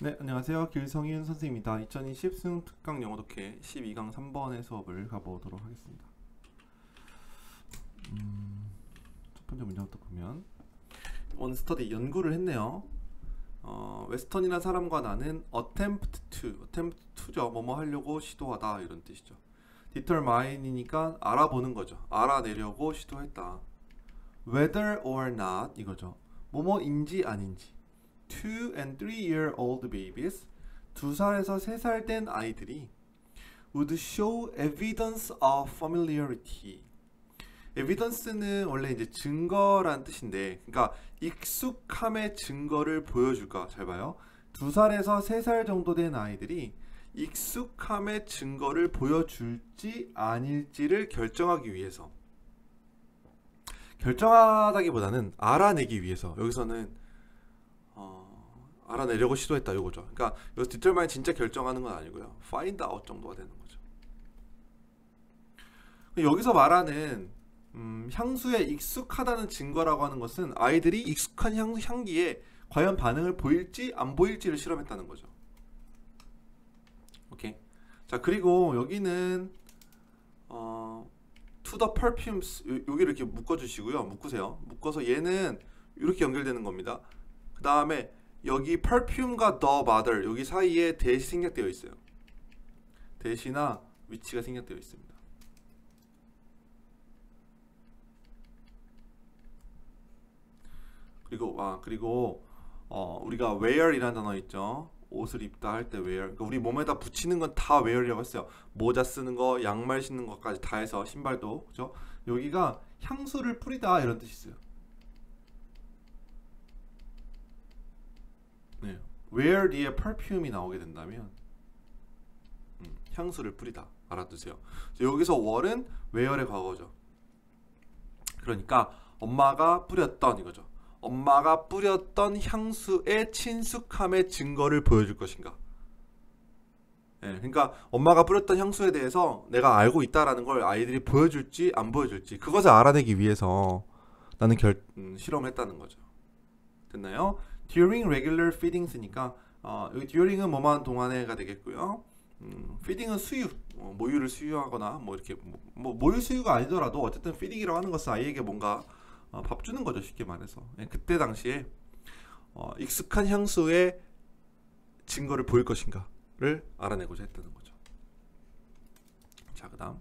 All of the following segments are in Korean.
네, 안녕하세요. 길성윤 선생님입니다. 2020 수능 특강 영어 독해 12강 3번의 수업을 가보도록 하겠습니다. 첫 번째 문제부터 보면 원스터디 연구를 했네요. 웨스턴이라는 사람과 나는 attempt to죠. 뭐뭐 하려고 시도하다 이런 뜻이죠. determine이니까 알아보는 거죠. 알아내려고 시도했다. whether or not 이거죠. 뭐뭐인지 아닌지. 2 and 3 year old babies 2살에서 3살 된 아이들이 would show evidence of familiarity. evidence는 원래 이제 증거란 뜻인데, 그러니까 익숙함의 증거를 보여줄까. 잘 봐요. 2살에서 3살 정도 된 아이들이 익숙함의 증거를 보여줄지 아닐지를 결정하기 위해서, 결정하다기보다는 알아내기 위해서, 여기서는 알아내려고 시도했다 요거죠. 그러니까 여기서 determine 진짜 결정하는 건 아니고요. find out 정도가 되는 거죠. 여기서 말하는 향수에 익숙하다는 증거라고 하는 것은 아이들이 익숙한 향기에 과연 반응을 보일지 안 보일지를 실험했다는 거죠. 오케이. 자, 그리고 여기는 to the perfumes 여기를 이렇게 묶어주시고요. 묶으세요. 묶어서 얘는 이렇게 연결되는 겁니다. 그 다음에 여기 perfume과 the mother 여기 사이에 대시 생략되어 있어요. 대시나 위치가 생략되어 있습니다. 그리고 우리가 wear이라는 단어 있죠. 옷을 입다 할 때 wear. 그러니까 우리 몸에다 붙이는 건 다 wear이라고 했어요. 모자 쓰는 거, 양말 신는 것까지 다 해서 신발도, 그죠? 여기가 향수를 뿌리다 이런 뜻이 있어요. 네. wear 뒤에 perfume이 나오게 된다면 향수를 뿌리다 알아두세요. 여기서 wear은 wear의 과거죠. 그러니까 엄마가 뿌렸던 이거죠. 엄마가 뿌렸던 향수의 친숙함의 증거를 보여줄 것인가. 네, 그러니까 엄마가 뿌렸던 향수에 대해서 내가 알고 있다라는 걸 아이들이 보여줄지 안 보여줄지, 그것을 알아내기 위해서 나는 실험했다는 거죠. 됐나요? During regular feedings니까 여기 during은 뭐만 동안에가 되겠고요. feeding은 수유, 모유를 수유하거나 뭐 이렇게 모유 수유가 아니더라도 어쨌든 feeding이라고 하는 것은 아이에게 뭔가 밥 주는 거죠, 쉽게 말해서. 그때 당시에 익숙한 향수의 증거를 보일 것인가를 알아내고자 했다는 거죠. 자, 그다음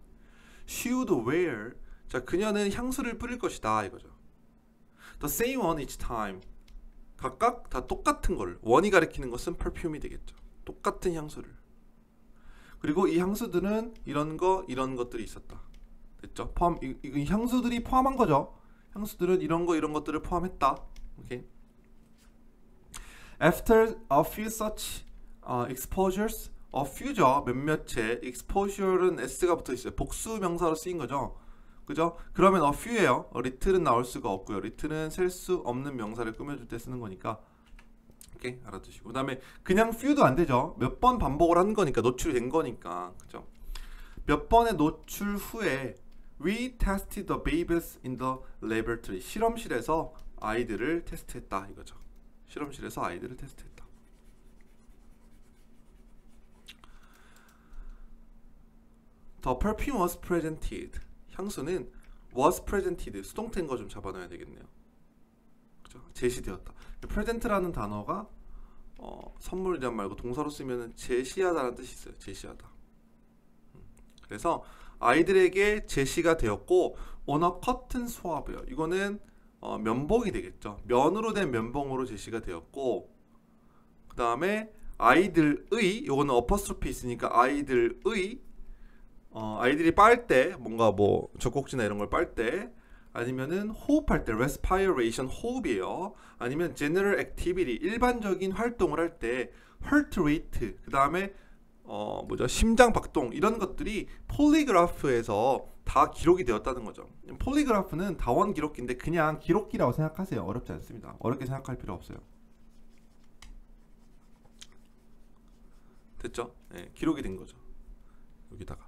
she would wear. 자, 그녀는 향수를 뿌릴 것이다 이거죠. The same one each time. 각각 다 똑같은 거를, 원이 가리키는 것은 perfume이 되겠죠. 똑같은 향수를. 그리고 이 향수들은 이런 것들이 있었다. 됐죠? 이 향수들이 포함한 거죠. 향수들은 이런 것들을 포함했다. 오케이. After a few such exposures, a few죠. 몇몇의, exposure는 s가 붙어 있어요. 복수 명사로 쓰인 거죠. 그죠? 그러면 a few예요. little은 나올 수가 없고요. little은 셀 수 없는 명사를 꾸며줄 때 쓰는 거니까. 오케이, 알아두시고. 그 다음에 그냥 few도 안 되죠. 몇 번 반복을 한 거니까, 노출된 거니까. 그죠? 몇 번의 노출 후에 We tested the babies in the laboratory. 실험실에서 아이들을 테스트했다 이거죠. 실험실에서 아이들을 테스트했다. The perfume was presented. 향수는 was presented. 수동태인 거 좀 잡아놔야 되겠네요. 그죠? 제시되었다. present라는 단어가 선물이란 말고 동사로 쓰면 제시하다라는 뜻이 있어요. 제시하다. 그래서 아이들에게 제시가 되었고 on a cotton swab이요. 이거는 면봉이 되겠죠. 면으로 된 면봉으로 제시가 되었고, 그 다음에 아이들의, 이거는 어퍼스트로피 있으니까 아이들의, 아이들이 빨 때, 뭔가 뭐 젖꼭지나 이런 걸 빨 때, 아니면은 호흡할 때 respiration, 호흡이에요. 아니면 general activity, 일반적인 활동을 할 때 heart rate, 그 다음에 심장 박동, 이런 것들이 폴리그래프에서 다 기록이 되었다는 거죠. 폴리그래프는 다원 기록기인데 그냥 기록기라고 생각하세요. 어렵지 않습니다. 어렵게 생각할 필요 없어요. 됐죠? 네, 기록이 된 거죠. 여기다가.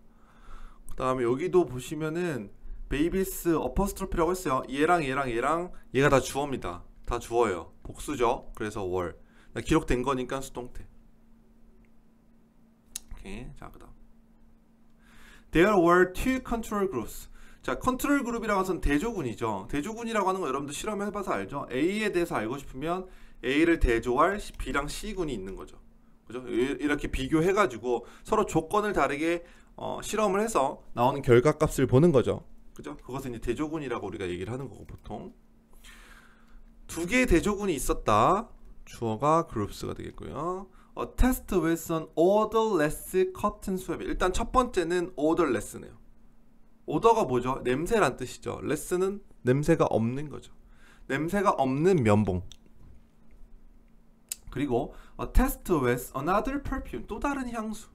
그 다음에 여기도 보시면은 베이비스 어퍼스트로피라고 했어요. 얘랑 얘가 다 주어입니다. 다 주어예요. 복수죠. 그래서 월. 기록된 거니까 수동태. 예, 자 그다음. There were two control groups. 자, 컨트롤 그룹이라고 해서는 대조군이죠. 대조군이라고 하는 거 여러분들 실험해봐서 알죠. A에 대해서 알고 싶으면 A를 대조할 B랑 C군이 있는 거죠. 그죠? 이렇게 비교해가지고 서로 조건을 다르게 실험을 해서 나오는 결과값을 보는 거죠. 그죠? 그것은 이제 대조군이라고 우리가 얘기를 하는 거고 보통. 두 개의 대조군이 있었다. 주어가 groups가 되겠고요. A test with an odorless cotton swab. 일단 첫 번째는 odorless네요. 오더가 뭐죠? 냄새란 뜻이죠. 레스는 냄새가 없는 거죠. 냄새가 없는 면봉. 그리고 a test with another perfume. 또 다른 향수.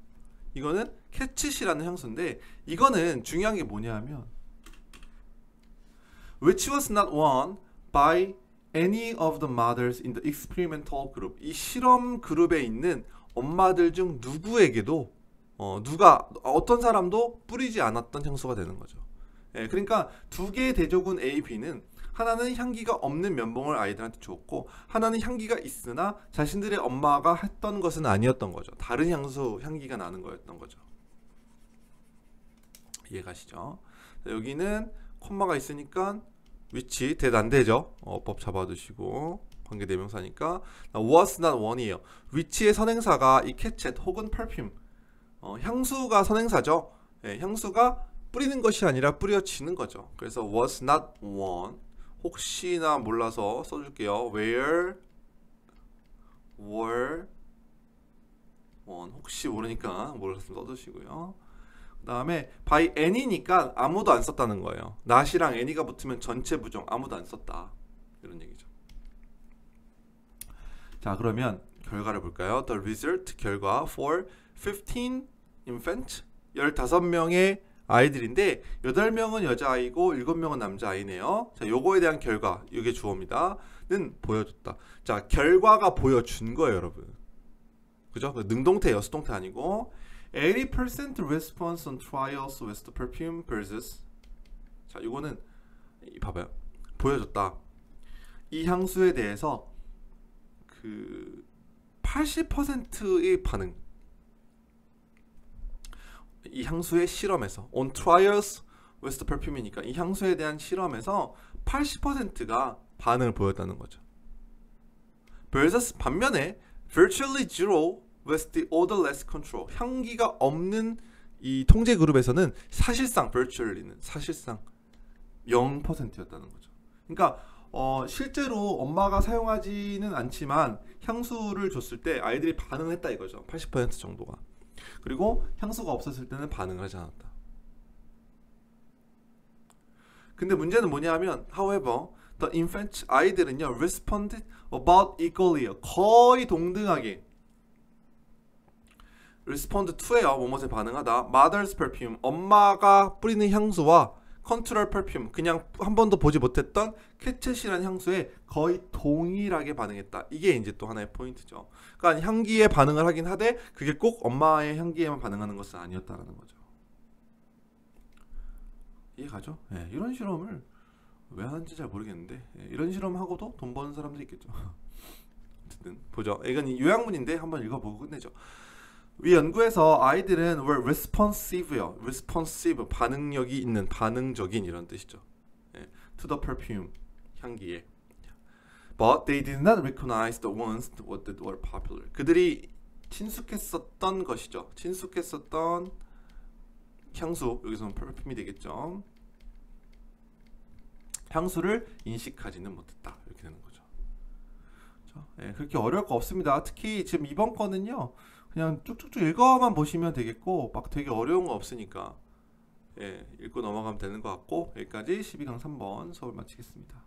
이거는 캐치시라는 향수인데 이거는 중요한 게 뭐냐면 which was not worn by any of the mothers in the experimental group. 이 실험 그룹에 있는 엄마들 중 누구에게도 누가 어떤 사람도 뿌리지 않았던 향수가 되는 거죠. 예, 그러니까 두 개의 대조군 A, B는 하나는 향기가 없는 면봉을 아이들한테 줬고 하나는 향기가 있으나 자신들의 엄마가 했던 것은 아니었던 거죠. 다른 향기가 나는 거였던 거죠. 이해가시죠? 자, 여기는 콤마가 있으니까 위치 대단되죠. 법 잡아두시고 관계대명사니까 was not one이에요. 위치의 선행사가 이 캐쳇 혹은 perfume 향수가 선행사죠. 예, 향수가 뿌리는 것이 아니라 뿌려지는 거죠. 그래서 was not one. 혹시나 몰라서 써줄게요. where were one. 혹시 모르니까 몰랐으면 써주시고요. 그 다음에 by any니까 아무도 안 썼다는 거예요. not이랑 any가 붙으면 전체 부정 아무도 안 썼다. 이런 얘기죠. 자, 그러면 결과를 볼까요? The result 결과 for 15 infant 15명의 아이들인데 8명은 여자아이고 7명은 남자아이네요. 자, 요거에 대한 결과, 이게 주어입니다. 는 보여줬다. 자, 결과가 보여준 거예요, 여러분. 그죠? 능동태예요, 수동태 아니고. 80% response on trials with the perfume versus. 자, 요거는 봐봐요. 보여줬다. 이 향수에 대해서 80%의 반응. 이 향수의 실험에서 on trials with the perfume이니까 이 향수에 대한 실험에서 80%가 반응을 보였다는 거죠. versus 반면에 virtually zero with the odorless control 향기가 없는 이 통제 그룹에서는 사실상 virtually는 사실상 0%였다는 거죠. 그러니까 실제로 엄마가 사용하지는 않지만 향수를 줬을 때 아이들이 반응했다 이거죠. 80% 정도가. 그리고 향수가 없었을 때는 반응을 하지 않았다. 근데 문제는 뭐냐면 however the infant 아이들은요 responded about equally 거의 동등하게 respond to예요. 뭐뭐에 반응하다. mother's perfume 엄마가 뿌리는 향수와 컨트롤 퍼퓸 그냥 한 번도 보지 못했던 캐쳇이라는 향수에 거의 동일하게 반응했다. 이게 이제 또 하나의 포인트죠. 그러니까 향기에 반응을 하긴 하되 그게 꼭 엄마의 향기에만 반응하는 것은 아니었다라는 거죠. 이해가죠? 네, 이런 실험을 왜 하는지 잘 모르겠는데 이런 실험하고도 돈 버는 사람도 있겠죠. 어쨌든 보죠. 이건 요약문인데 한번 읽어보고 끝내죠. 이 연구에서 아이들은 were responsive요. responsive 반응력이 있는 반응적인 이런 뜻이죠. 예, to the perfume 향기에. But they did not recognize the ones that were popular. 그들이 친숙했었던 것이죠. 친숙했었던 향수 여기서는 perfume이 되겠죠. 향수를 인식하지는 못했다. 이렇게 되는 거죠. 그렇죠? 예, 그렇게 어려울 거 없습니다. 특히 지금 이번 거는요. 그냥 쭉쭉쭉 읽어만 보시면 되겠고 막 되게 어려운 거 없으니까 예, 읽고 넘어가면 되는 것 같고 여기까지 12강 3번 서울 마치겠습니다.